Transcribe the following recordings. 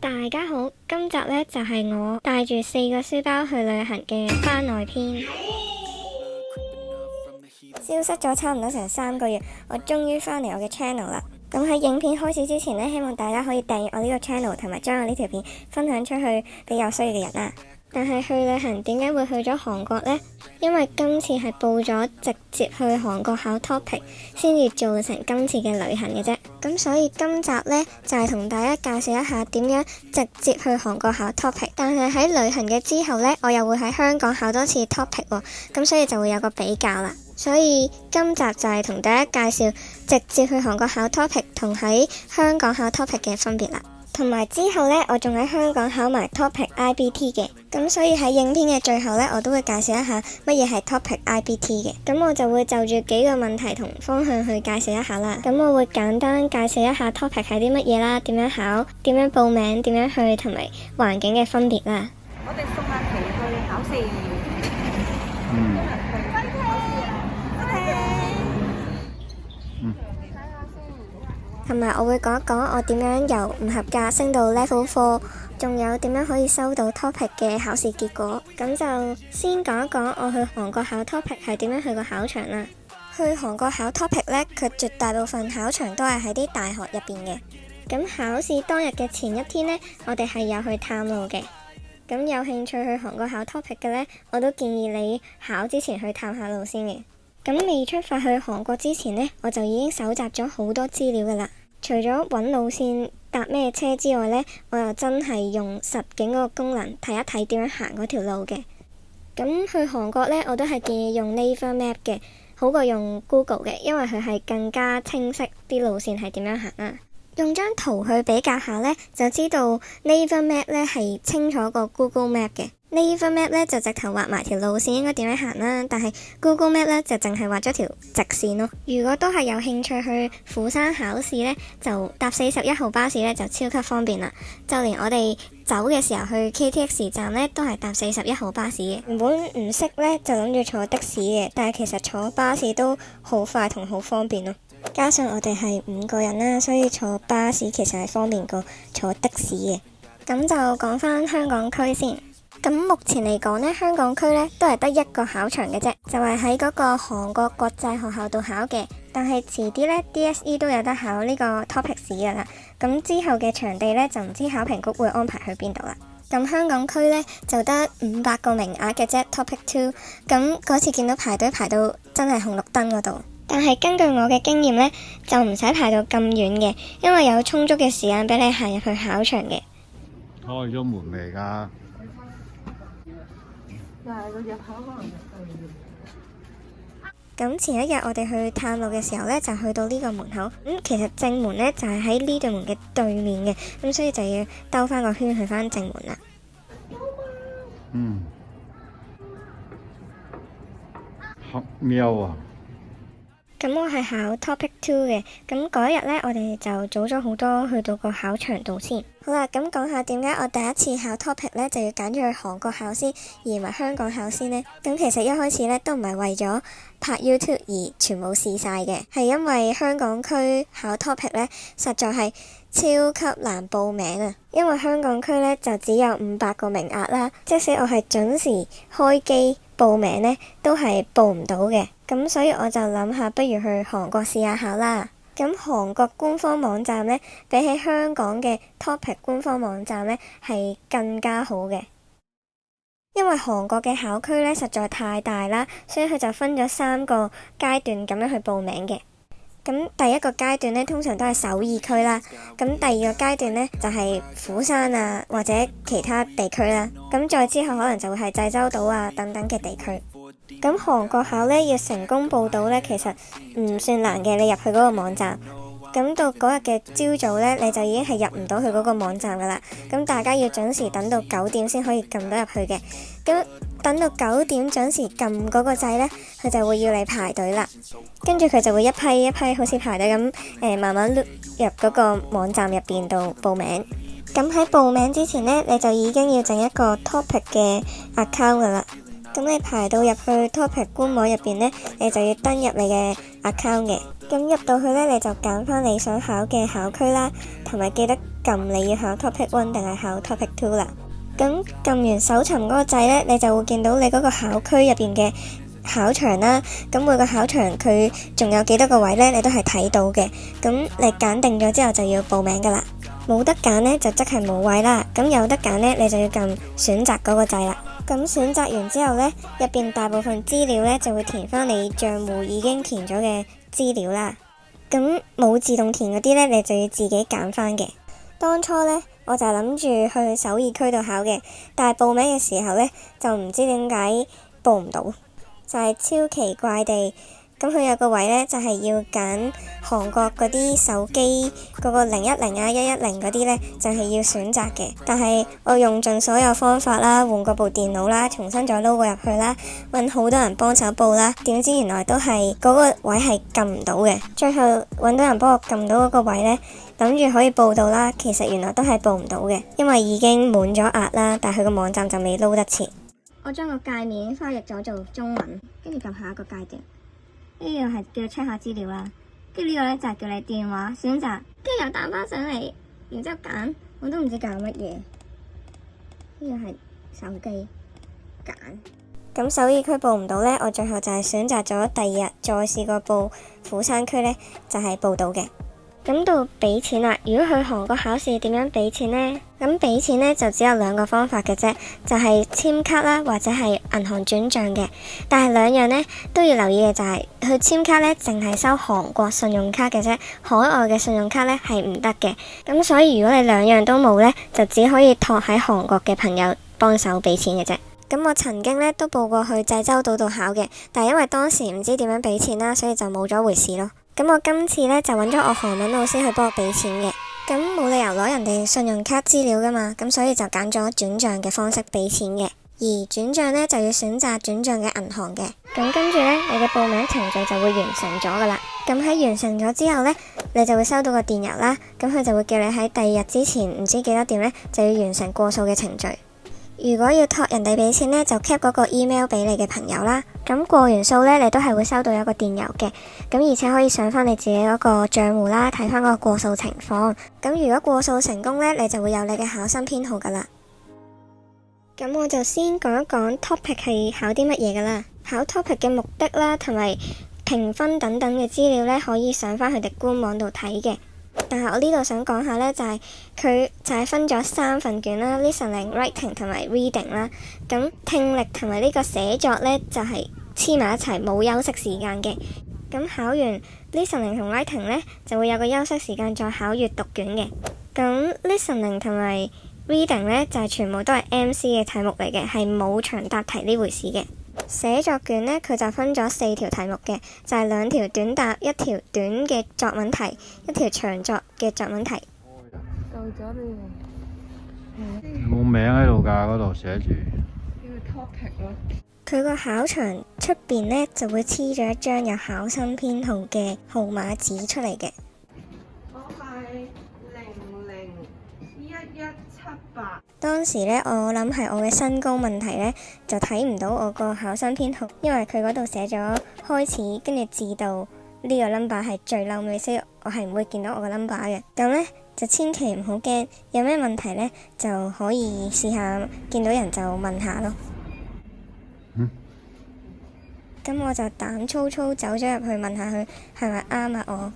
大家好，今集呢就係我帶住4個書包去旅行嘅番外篇。消失咗差唔多成3個月，我終於返嚟我嘅 channel 啦。咁喺影片開始之前呢，希望大家可以訂閱我呢個 channel，同埋將我呢條片分享出去俾有需要嘅人啦。但係去旅行點解會去咗韓國呢？因為今次係報咗直接去韓國考 TOPIK 先至做成今次嘅旅行嘅啫。咁所以今集呢，就係同大家介紹一下點樣直接去韓國考 TOPIK。但係喺旅行嘅之後呢，我又會喺香港考多次 TOPIK 喎。咁所以就會有個比較啦。所以今集就係同大家介紹直接去韓國考 TOPIK 同喺香港考 TOPIK 嘅分別啦。同埋之後呢，我仲喺香港考埋 TOPIK IBT 嘅，咁所以喺影片嘅最後呢，我都會介紹一下乜嘢係 TOPIK IBT 嘅。咁我就會就住幾個問題同方向去介紹一下啦。咁我會簡單介紹一下 TOPIK 係啲乜嘢啦，點樣考，點樣報名，點樣去，同埋環境嘅分別啦。我哋送阿琪去考試。同埋我會講一講我點樣由唔合格升到 Level 4，仲有點樣可以收到 TOPIK 嘅考試結果。咁就先講一講我去韓國考 TOPIK 係點樣去個考場啦。去韓國考 TOPIK 呢，佢絕大部分考場都係喺啲大學入邊嘅。咁考試當日嘅前一天呢，我哋係有去探路嘅。咁有興趣去韓國考 TOPIK 嘅呢，我都建議你考之前去探下路先嘅。咁未出發去韓國之前呢，我就已經搜集咗好多資料㗎喇。除咗揾路線搭咩車之外呢，我又真係用實景嗰個功能睇一睇點樣行嗰條路嘅。咁去韓國呢，我都係建議用 Naver Map 嘅，好過用 Google 嘅，因為佢係更加清晰啲路線係點樣行啊。用張圖去比較下呢，就知道 Naver Map 呢係清楚過 Google Map 嘅。Naver Map 呢就直頭畫埋條路線應該點樣行啦，但係 Google Map 呢就淨係畫咗條直線咯。如果都係有興趣去釜山考試呢，就搭41號巴士呢就超級方便啦。就連我哋走嘅時候去 KTX 站呢，都係搭41號巴士嘅。原本唔識呢，就諗住坐的士嘅，但係其實坐巴士都好快同好方便咯。加上我哋係5個人啦，所以坐巴士其實係方便過坐的士嘅。咁就講返香港區先。咁目前嚟講呢，香港區呢都係得一個考場嘅啫，就係喺嗰個韓國國際學校度考嘅。但係遲啲呢 DSE 都有得考呢個 TOPIK 試噶啦。咁之後嘅場地呢，就唔知考評局會安排去邊度啦。咁香港區呢，就得500個名額嘅啫 TOPIK 2。咁嗰次見到排隊排到真係紅綠燈嗰度。但係根據我嘅經驗呢，就唔使排到咁遠嘅，因為有充足嘅時間俾你行入去考場嘅。開咗門嚟㗎。但係個入口可能咁前一日我哋去探路嘅時候呢，就去到呢個門口。其實正門呢，就係喺呢對門嘅對面嘅，咁所以就要兜翻個圈去翻正門啦。黑喵啊！咁我係考 TOPIK 2嘅，咁嗰一日呢，我哋就早咗好多去到個考場度先。好啦，咁講下點解我第一次考 TOPIK 呢，就要揀咗去韓國考先，而唔係香港考先呢？咁其實一開始呢，都唔係為咗拍 YouTube 而全部試晒嘅，係因為香港區考 TOPIK 呢，實在係超級難報名啊！因為香港區呢，就只有500個名額啦，即使我係準時開機報名呢，都係報唔到嘅。咁所以我就諗下，不如去韓國試下考啦。咁韓國官方網站呢，比起香港嘅 TOPIK 官方網站呢，係更加好嘅。因為韓國嘅考區呢，實在太大啦，所以佢就分咗3個階段咁樣去報名嘅。咁第一個階段呢，通常都係首爾區啦。咁第二個階段呢，就係釜山啊，或者其他地區啦。咁再之後可能就會係濟州島啊等等嘅地區。咁韓國考呢，要成功報到呢，其實唔算難嘅。你入去嗰個網站，咁到嗰日嘅朝早呢，你就已經係入唔到去嗰個網站噶啦。咁大家要準時等到9點先可以撳到入去嘅。咁等到9點準時撳嗰個掣呢，佢就會要你排隊啦。跟住佢就會一批一批好似排隊咁慢慢碌入嗰個網站入邊度報名。咁喺報名之前呢，你就已經要整一個 TOPIK 嘅 account 噶啦。咁你排到入去 TOPIK 官網入邊呢，你就要登入你嘅 account 嘅。咁入到去呢，你就揀翻你想考嘅考區啦，同埋記得撳你要考 Topic 1定係考 Topic 2啦。咁撳完搜尋嗰個掣呢，你就會見到你嗰個考區入邊嘅考場啦。咁每個考場佢仲有幾多個位呢，你都係睇到嘅。咁你揀定咗之後就要報名噶啦。冇得揀呢，就即係冇位啦。咁有得揀呢，你就要撳選擇嗰個掣啦。咁選擇完之後呢，入邊大部分資料呢就會填翻你賬戶已經填咗嘅資料啦。咁冇自動填嗰啲呢，你就要自己揀翻嘅。當初呢，我就諗住去首爾區度考嘅，但係報名嘅時候呢，就唔知點解報唔到，就係超奇怪地。咁佢有個位呢，就係要揀韓國嗰啲手機嗰個010啊110嗰啲呢，就係要選擇嘅。但係我用盡所有方法啦，換過部電腦啦，重新再撈過入去啦，揾好多人幫手報啦，點知原來都係嗰個位係撳唔到嘅。最後揾到人幫我撳到嗰個位呢，諗住可以報到啦，其實原來都係報唔到嘅，因為已經滿咗額啦，但係佢個網站就未撈得切。我將個界面翻譯咗做中文，跟住撳下一個階段。呢個係叫 check 下資料啦，跟住呢個呢，就係叫你電話選擇，跟住又彈翻上嚟，然之後揀，我都唔知揀乜嘢。呢個係手機揀。咁首爾區報唔到呢，我最後就係選擇咗第二日再試過報釜山區呢，就係報到嘅。咁到俾錢啦，如果去韓國考試點樣俾錢呢？咁俾錢呢，就只有兩個方法嘅啫，就係簽卡啦，或者係銀行轉賬嘅。但係兩樣呢都要留意嘅就係，去簽卡呢淨係收韓國信用卡嘅啫，海外嘅信用卡呢係唔得嘅。咁所以如果你兩樣都冇呢，就只可以託喺韓國嘅朋友幫手俾錢嘅啫。咁我曾經呢都報過去濟州島度考嘅，但係因為當時唔知點樣俾錢啦，所以就冇咗回事咯。咁我今次呢，就揾咗我韓文老師去幫我俾錢嘅，咁冇理由攞人哋信用卡資料噶嘛，咁所以就揀咗轉賬嘅方式俾錢嘅，而轉賬呢，就要選擇轉賬嘅銀行嘅。咁跟住呢，你嘅報名程序就會完成咗噶啦。咁喺完成咗之後呢，你就會收到個電郵啦，咁佢就會叫你喺第二日之前唔知幾多點呢，就要完成過數嘅程序。如果要託人哋俾錢呢，就 cap 嗰個 email 俾你嘅朋友啦。咁過完數呢，你都係會收到一個電郵嘅。咁而且可以上翻你自己嗰個賬戶啦，睇翻嗰個過數情況。咁如果過數成功呢，你就會有你嘅考生編號噶啦。咁我就先講一講 topic 係考啲乜嘢噶啦。考 topic 嘅目的啦，同埋評分等等嘅資料呢，可以上翻佢哋官網度睇嘅。但係我呢度想講下呢，就係佢就係分咗3份卷啦 ，listening、writing 同埋 reading 啦。咁聽力同埋呢個寫作呢，就係黐埋一齊，冇休息時間嘅。咁考完 listening 同 writing 呢，就會有個休息時間再考閱讀卷嘅。咁 listening 同埋 reading 呢，就係全部都係 MC 嘅題目嚟嘅，係冇長答題呢回事嘅。寫作卷呢，佢就分咗4條題目嘅，就係2條短答，1條短嘅作文題，1條長作嘅作文題。到咗你冇名喺度㗎，嗰度寫住。叫 topic 咯。佢個考場出邊呢，就會黐咗一張有考生編號嘅號碼紙出嚟嘅。我係001178。當時呢，我諗係我嘅身高問題呢，就睇唔到我個考生編號，因為佢嗰度寫咗開始，跟住至到呢個 number 係最嬲尾，所以我係唔會見到我個 number 嘅。咁呢，就千祈唔好驚，有咩問題呢，就可以試下見到人就問下咯。咁我就膽粗粗走咗入去問下佢係咪啱啊我。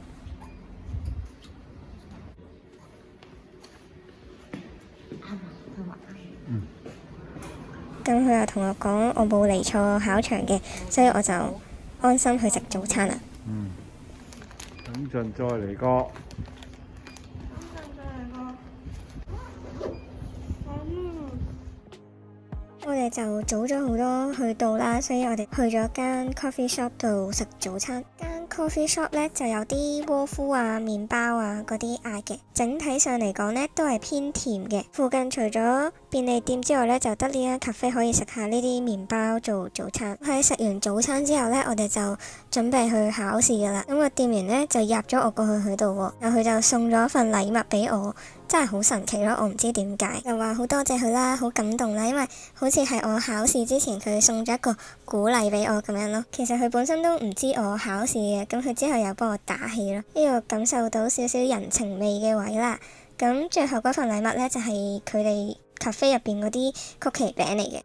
咁佢又同我講我冇嚟錯考場嘅，所以我就安心去食早餐啦。等陣再嚟過。我哋就早咗好多去到啦，所以我哋去咗間 coffee shop 度食早餐。間 coffee shop 呢就有啲窩夫啊、麵包啊嗰啲嗌嘅，整體上嚟講呢都係偏甜嘅。附近除咗便利店之外呢，就得呢間 cafe 可以食下呢啲麵包做早餐。喺食完早餐之後呢，我哋就準備去考試噶啦。咁個店員呢就入咗我過去佢度喎，然後佢就送咗份禮物俾我，真係好神奇咯！我唔知點解，又話好多謝佢啦，好感動啦，因為好似係我考試之前佢送咗一個鼓勵俾我咁樣咯。其實佢本身都唔知我考試嘅，咁佢之後又幫我打氣咯，呢個感受到少少人情味嘅位啦。咁最後嗰份禮物呢，就係佢哋咖啡入邊嗰啲曲奇餅嚟嘅。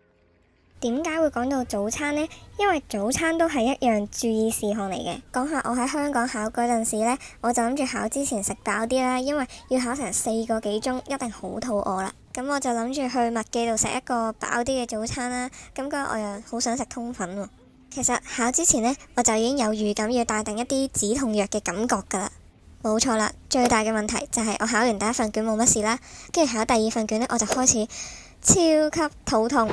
點解會講到早餐呢？因為早餐都係一樣注意事項嚟嘅。講下我喺香港考嗰陣時呢，我就諗住考之前食飽啲啦，因為要考成4個幾鐘，一定好肚餓啦。咁我就諗住去麥記度食一個飽啲嘅早餐啦。咁我又好想食通粉喎。其實考之前呢，我就已經有預感要帶定一啲止痛藥嘅感覺㗎啦。冇錯啦，最大嘅問題就係我考完第一份卷冇乜事啦，跟住考第2份卷呢，我就開始超級肚痛。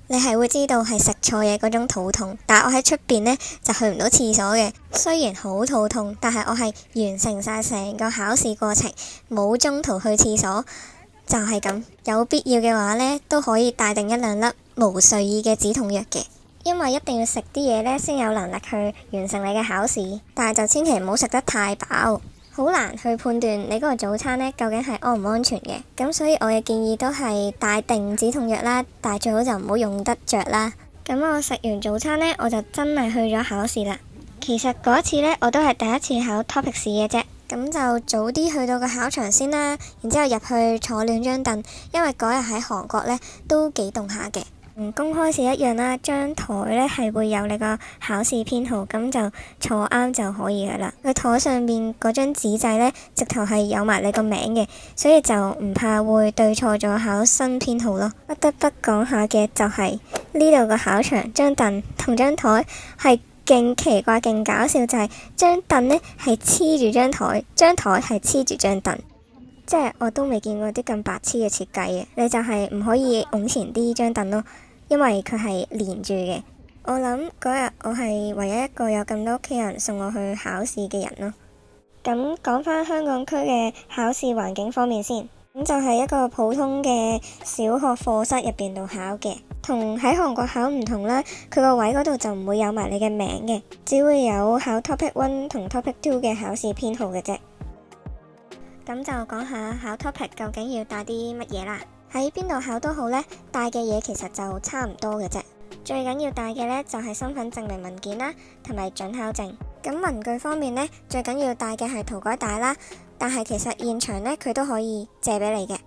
你係會知道係食錯嘢嗰種肚痛，但係我喺出邊呢，就去唔到廁所嘅。雖然好肚痛，但係我係完成晒成個考試過程，冇中途去廁所，就係咁。有必要嘅話呢，都可以帶定1、2粒無睡意嘅止痛藥嘅，因為一定要食啲嘢呢，先有能力去完成你嘅考試。但係就千祈唔好食得太飽。好難去判斷你嗰個早餐呢究竟係安唔安全嘅，咁所以我嘅建議都係帶定止痛藥啦，但係最好就唔好用得着啦。咁我食完早餐呢，我就真係去咗考試啦。其實嗰一次呢，我都係第一次考 topic 試嘅啫，咁就早啲去到個考場先啦，然之後入去坐2張凳，因為嗰日喺韓國呢都幾凍下嘅。公開試一樣啦，張台呢係會有你個考試編號，咁就坐啱就可以噶啦。佢台上面嗰張紙仔呢，直頭係有埋你個名嘅，所以就唔怕會對錯咗考生編號咯。不得不講下嘅就係呢度個考場張凳同張台係勁奇怪勁搞笑，就係張凳呢係黐住張台，張台係黐住張凳。即係我都未見過啲咁白痴嘅設計嘅，你就係唔可以拱前啲張凳咯，因為佢係連住嘅。我諗嗰日我係唯一一個有咁多屋企人送我去考試嘅人咯。咁講返香港區嘅考試環境方面先，咁就係一個普通嘅小學課室入邊度考嘅，同喺韓國考唔同啦。佢個位嗰度就唔會有埋你嘅名嘅，只會有考 Topic 1同 Topic 2嘅考試編號嘅啫。咁就講下考 topic 究竟要帶啲乜嘢啦。喺邊度考都好呢，帶嘅嘢其實就差唔多嘅啫。最緊要帶嘅呢，就係身份證明文件啦，同埋准考證。咁文具方面呢，最緊要帶嘅係塗改帶啦。但係其實現場呢，佢都可以借俾你嘅。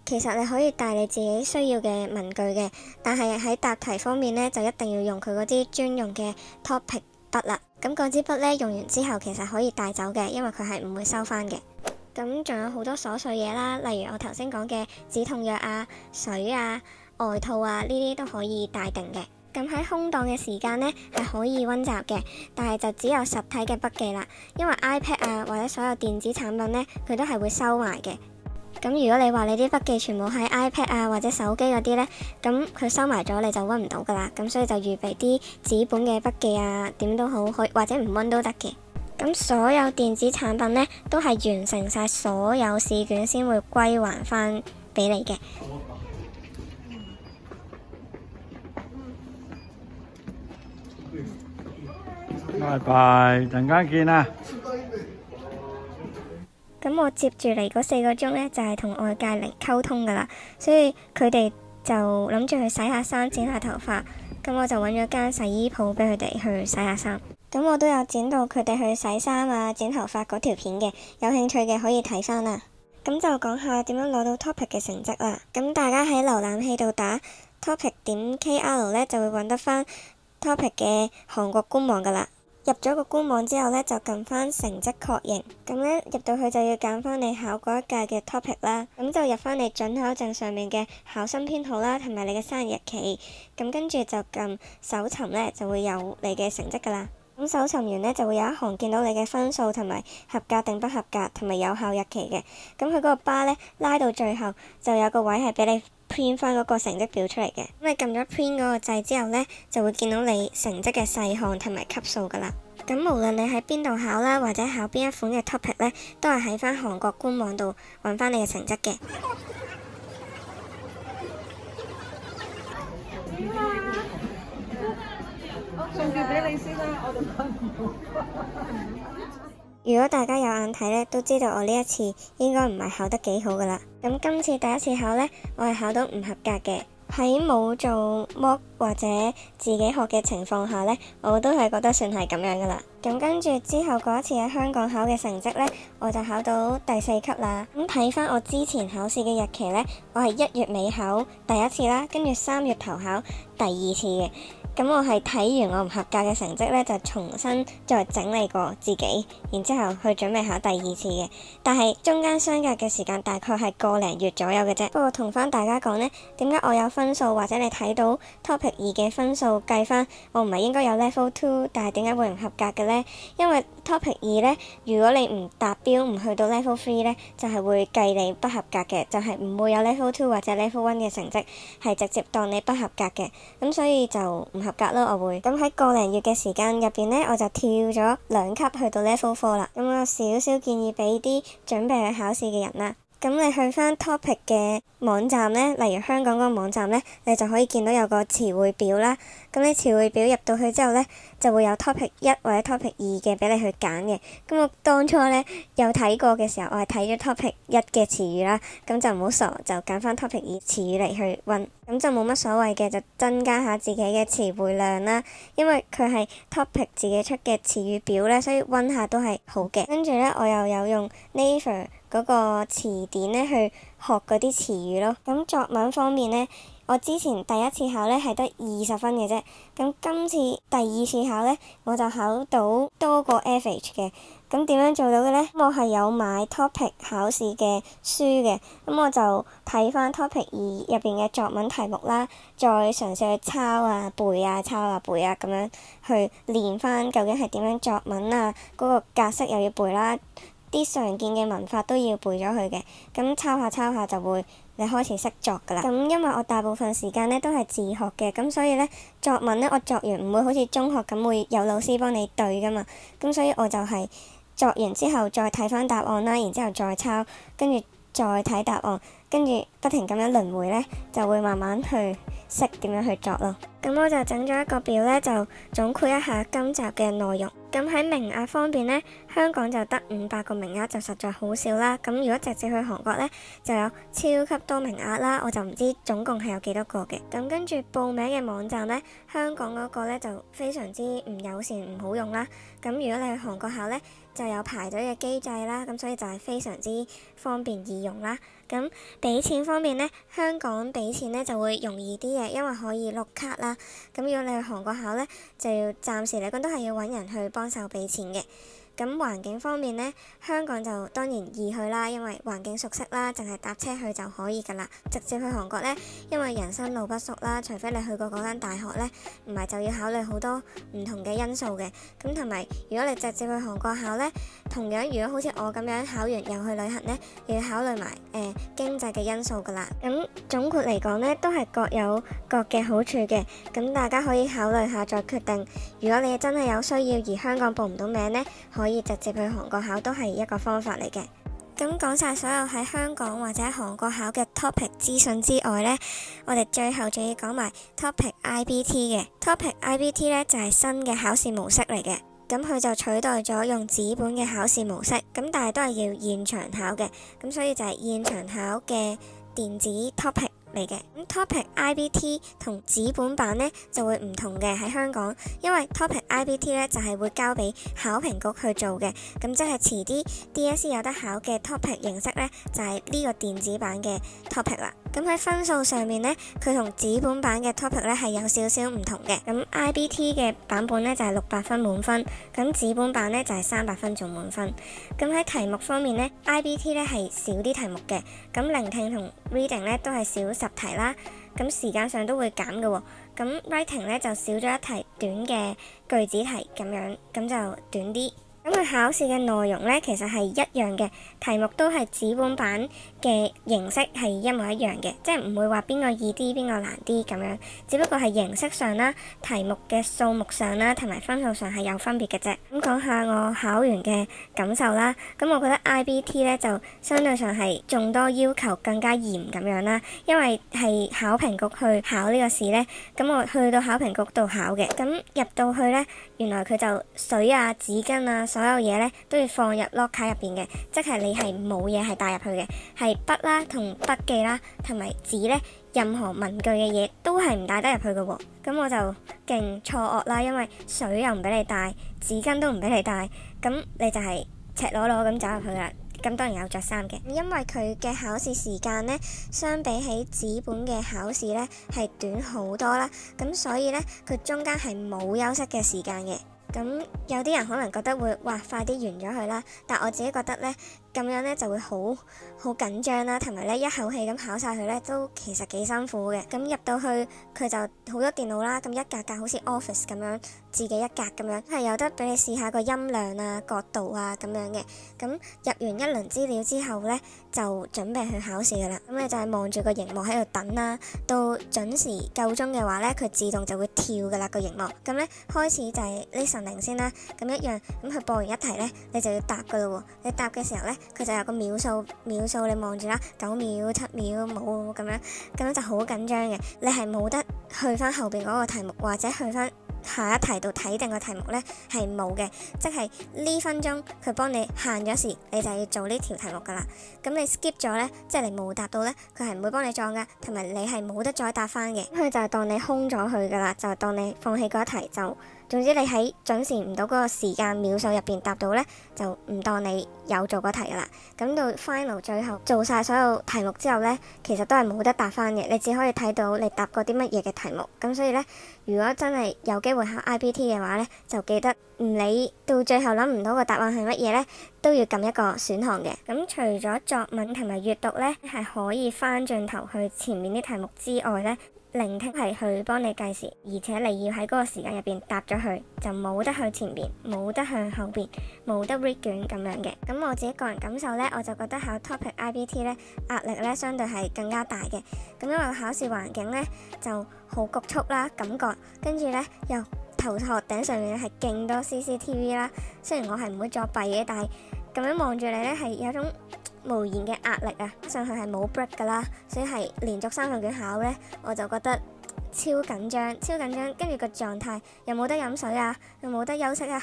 其實你可以帶你自己需要嘅文具嘅，但係喺答題方面呢，就一定要用佢嗰啲專用嘅 topic 筆啦。咁嗰支筆呢，用完之後其實可以帶走嘅，因為佢係唔會收返嘅。咁仲有好多瑣碎嘢啦，例如我頭先講嘅止痛藥啊、水啊、外套啊，呢啲都可以帶定嘅。咁喺空檔嘅時間呢，係可以溫習嘅，但係就只有實體嘅筆記啦，因為 iPad 啊或者所有電子產品呢，佢都係會收埋嘅。咁如果你話你啲筆記全部喺 iPad 啊或者手機嗰啲呢，咁佢收埋咗你就溫唔到噶啦。咁所以就預備啲紙本嘅筆記啊，點都好，或者唔溫都得嘅。咁所有電子產品呢，都係完成晒所有試卷先會歸還返俾你嘅。拜拜，陣間見啦。咁我接住嚟嗰4個鐘呢，就係同外界零溝通噶啦，所以佢哋就諗住去洗下衫、剪下頭髮。咁我就揾咗間洗衣鋪俾佢哋去洗下衫。咁我都有剪到佢哋去洗衫啊、剪頭髮嗰條片嘅，有興趣嘅可以睇返啦。咁就講下點樣攞到 topic 嘅成績啦。咁大家喺瀏覽器度打 topic.kr 呢，就會揾得返 topic 嘅韓國官網噶啦。入咗個官網之後呢，就撳返成績確認。咁呢，入到去就要揀返你考嗰一屆嘅 topic 啦。咁就入返你准考證上面嘅考生編號啦，同埋你嘅生日日期。咁跟住就撳搜尋呢，就會有你嘅成績噶啦。咁搜尋完呢，就會有一行見到你嘅分數同埋合格定不合格同埋有效日期嘅。咁佢嗰個巴呢，拉到最後就有個位係俾你 print 翻嗰個成績表出嚟嘅。咁你撳咗 print 嗰個掣之後呢，就會見到你成績嘅細項同埋級數噶啦。咁無論你喺邊度考啦，或者考邊一款嘅 topic 呢，都係喺翻韓國官網度揾翻你嘅成績嘅。送件俾你先啦，我哋分唔到。如果大家有眼睇呢，都知道我呢一次應該唔係考得幾好噶啦。咁今次第一次考呢，我係考到唔合格嘅。喺冇做 mock 或者自己學嘅情況下呢，我都係覺得算係咁樣噶啦。咁跟住之後嗰一次喺香港考嘅成績呢，我就考到第4級啦。咁睇翻我之前考試嘅日期呢，我係1月尾考第一次啦，跟住3月頭考第2次嘅。咁我係睇完我唔合格嘅成績呢，就重新再整理過自己，然之後去準備考第2次嘅。但係中間相隔嘅時間大概係個零月左右嘅啫。不過同翻大家講呢，點解我有分數或者你睇到 Topic 2嘅分數計翻，我唔係應該有 Level 2，但係點解會唔合格嘅呢？因為 Topic 2呢，如果你唔達標唔去到 Level 3呢，就係會計你不合格嘅，就係唔會有 Level 2或者 Level 1嘅成績，係直接當你不合格嘅。咁所以就唔合格咯，我會。咁喺個零月嘅時間入邊呢，我就跳咗2級去到 Level 4啦。咁我有少少建議俾啲準備去考試嘅人啦。咁你去翻 Topic 嘅網站呢，例如香港嗰個網站呢，你就可以見到有個詞彙表啦。咁你詞彙表入到去之後呢，就會有 Topic 1或者 Topic 2嘅俾你去揀嘅。咁我當初呢，有睇過嘅時候，我係睇咗 Topic 1嘅詞語啦。咁就唔好傻，就揀翻 Topic 2詞語嚟去溫。咁就冇乜所謂嘅，就增加下自己嘅詞彙量啦。因為佢係 Topic 自己出嘅詞語表呢，所以溫下都係好嘅。跟住呢，我又有用 Naver 嗰個詞典呢去學嗰啲詞語咯。咁作文方面呢，我之前第一次考呢係得20分嘅啫。咁今次第2次考呢，我就考到多過 average 嘅。咁點樣做到嘅呢？我係有買 Topic 考試嘅書嘅。咁我就睇翻 Topic 2入邊嘅作文題目啦，再嘗試去抄啊、背啊、抄啊、背啊咁樣去練翻究竟係點樣作文啊，嗰個格式又要背啦。啲常見嘅文法都要背咗佢嘅，咁抄下抄下就會你開始識作㗎啦。咁因為我大部分時間呢都係自學嘅，咁所以呢作文呢我作完唔會好似中學咁會有老師幫你對㗎嘛，咁所以我就係作完之後再睇翻答案啦，然之後再抄，跟住再睇答案，跟住不停咁樣輪迴呢，就會慢慢去識點樣去作咯。咁我就整咗一個表呢，就總括一下今集嘅內容。咁喺名額方面呢，香港就得500個名額，就實在好少啦。咁如果直接去韓國呢，就有超級多名額啦。我就唔知總共係有幾多個嘅。咁跟住報名嘅網站呢，香港嗰個呢就非常之唔友善，唔好用啦。咁如果你去韓國考呢，就有排隊嘅機制啦，咁所以就係非常之方便易用啦。咁俾錢方面呢，香港俾錢呢就會容易啲嘅，因為可以碌卡啦。咁如果你去韓國考呢，就要暫時嚟講都係要揾人去幫手俾錢嘅。咁環境方面呢，香港就當然易去啦，因為環境熟悉啦，淨係搭車去就可以㗎啦。直接去韓國呢，因為人生路不熟啦，除非你去過嗰間大學呢，唔係就要考慮好多唔同嘅因素嘅。咁同埋如果你直接去韓國考呢，同樣如果好似我咁樣考完又去旅行呢，又要考慮埋經濟嘅因素㗎啦。咁總括嚟講呢，都係各有各嘅好處嘅。咁大家可以考慮下再決定。如果你真係有需要而香港報唔到名呢，可以直接去韓國考都係一個方法嚟嘅。咁講晒所有喺香港或者韓國考嘅 Topic 資訊之外呢，我哋最後仲要講埋 Topic IBT 嘅。Topic IBT 呢就係新嘅考試模式嚟嘅。咁佢就取代咗用紙本嘅考試模式，咁但係都係要現場考嘅。咁所以就係現場考嘅電子 Topic嚟嘅。咁 Topic IBT 同紙本版呢就會唔同嘅喺香港，因為 Topic IBT 呢就係會交俾考評局去做嘅。咁即係遲啲 DSE 有得考嘅 Topic 形式呢，就係呢個電子版嘅 Topic 啦。咁喺分數上面呢，佢同紙本版嘅 Topic 呢係有少少唔同嘅。咁 IBT 嘅版本呢就係600分滿分，咁紙本版呢就係300分做滿分。咁喺題目方面呢， IBT 呢係少啲題目嘅，咁聆聽同 reading 呢都係少10題啦。咁時間上都會減嘅喎。咁 writing 呢就少咗一題短嘅句子題咁樣，咁就短啲。咁佢考試嘅內容呢，其實係一樣嘅，題目都係紙本版嘅形式係一模一樣嘅，即係唔會話邊個易啲邊個難啲咁樣，只不過係形式上啦、題目嘅數目上啦同埋分數上係有分別嘅啫。咁講下我考完嘅感受啦，咁我覺得 IBT 呢就相對上係眾多要求更加嚴咁樣啦，因為係考評局去考呢個試呢，咁我去到考評局度考嘅，咁入到去呢，原來佢就水啊、紙巾啊、所有嘢呢都要放入 locker 入邊嘅，即係你係冇嘢係帶入去嘅，係筆啦同筆記啦同埋紙呢，任何文具嘅嘢都係唔帶得入去嘅喎。咁我就勁錯愕啦，因為水又唔俾你帶，紙巾都唔俾你帶，咁你就係赤裸裸咁走入去啦。咁當然有着衫嘅，因為佢嘅考試時間呢，相比起紙本嘅考試呢，係短好多啦，咁所以呢，佢中間係冇休息嘅時間嘅。咁有啲人可能覺得會哇快啲完咗佢啦，但我自己覺得呢，咁樣呢就會好緊張啦，同埋呢一口氣咁考晒佢呢，都其實幾辛苦嘅。咁入到去佢就好多電腦啦，咁一格格好似 office 咁樣，自己一格咁樣，係有得俾你試下個音量啊、角度啊咁樣嘅。咁入完一輪資料之後呢，就準備去考試㗎啦。咁你就係望住個熒幕喺度等啦，到準時夠鐘嘅話呢，佢自動就會跳㗎啦個熒幕。咁呢開始就係listening先啦，咁一樣，咁佢播完一題呢，你就要答㗎咯喎。你答嘅時候呢，佢就有個秒數你望住啦，9秒、7秒冇咁樣就好緊張嘅。你係冇得去翻後邊嗰個題目，或者去翻下一題度睇定個題目呢，係冇嘅，即係呢分鐘佢幫你限咗時，你就要做呢條題目噶啦。咁你 skip 咗呢，即係你冇答到呢，佢係唔會幫你撞噶，同埋你係冇得再答翻嘅。佢就係當你空咗佢噶啦，就係當你放棄嗰一題就。總之你喺準時唔到嗰個時間秒數入邊答到呢，就唔當你有做嗰題噶啦。咁到 final 最後做晒所有題目之後呢，其實都係冇得答翻嘅，你只可以睇到你答過啲乜嘢嘅題目。咁所以呢，如果真係有機會考 IBT 嘅話呢，就記得唔理到最後諗唔到個答案係乜嘢呢，都要撳一個選項嘅。咁除咗作文同埋閱讀呢，係可以翻轉頭去前面啲題目之外呢，聆聽係去幫你計時，而且你要喺嗰個時間入邊答咗佢，就冇得去前邊，冇得向後邊，冇得 read 卷咁樣嘅。咁我自己個人感受呢，我就覺得考 topic IBT 呢，壓力呢相對係更加大嘅。咁因為考試環境呢就好局促啦，感覺跟住呢又頭殼頂上面係勁多 CCTV 啦。雖然我係唔會作弊嘅，但係咁樣望住你呢係有種無言嘅壓力啊，加上佢係冇 break 噶啦，所以係連續3份卷考呢，我就覺得超緊張，跟住個狀態又冇得飲水啊，又冇得休息一下，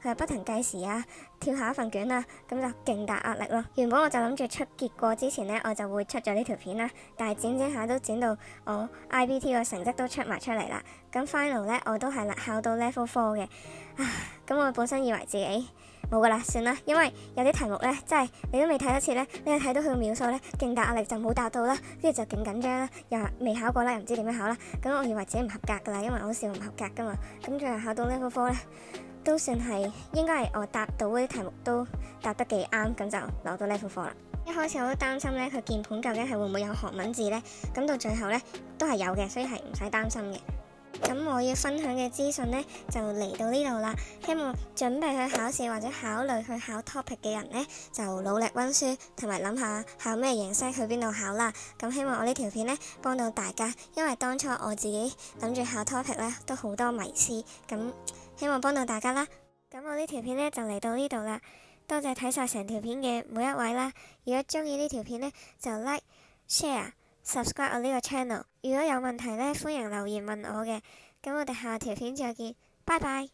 佢又不停計時啊，跳下一份卷啊，咁就勁大壓力咯。原本我就諗住出結果之前呢，我就會出咗呢條片啦，但係剪下都剪到我 IBT 個成績都出埋出嚟啦。咁 final 呢，我都係啦，考到 level 4嘅。咁我本身以為自己冇噶啦，算啦，因為有啲題目呢，真係你都未睇一次呢，你又睇到佢個秒數呢，勁大壓力就冇達到啦，跟住就勁緊張啦，又未考過啦，又唔知點樣考啦，咁我以為自己唔合格噶啦，因為我試過唔合格噶嘛，咁最後考到 level 4呢，都算係應該係我答到嗰啲題目都答得幾啱，咁就攞到 level 4啦。一開始我都擔心呢，佢鍵盤究竟係會唔會有韓文字呢？咁到最後呢，都係有嘅，所以係唔使擔心嘅。咁我要分享嘅資訊呢，就嚟到呢度啦。希望準備去考試或者考慮去考 topic 嘅人呢，就努力溫書，同埋諗下考咩形式去邊度考啦。咁希望我呢條片呢，幫到大家，因為當初我自己諗住考 topic 呢，都好多迷思，咁希望幫到大家啦。咁我呢條片呢，就嚟到呢度啦，多謝睇晒成條片嘅每一位啦。如果中意呢條片呢，就 like、share、subscribe 我呢個 channel。如果有問題呢，歡迎留言問我嘅。咁我哋下條片再見，拜拜。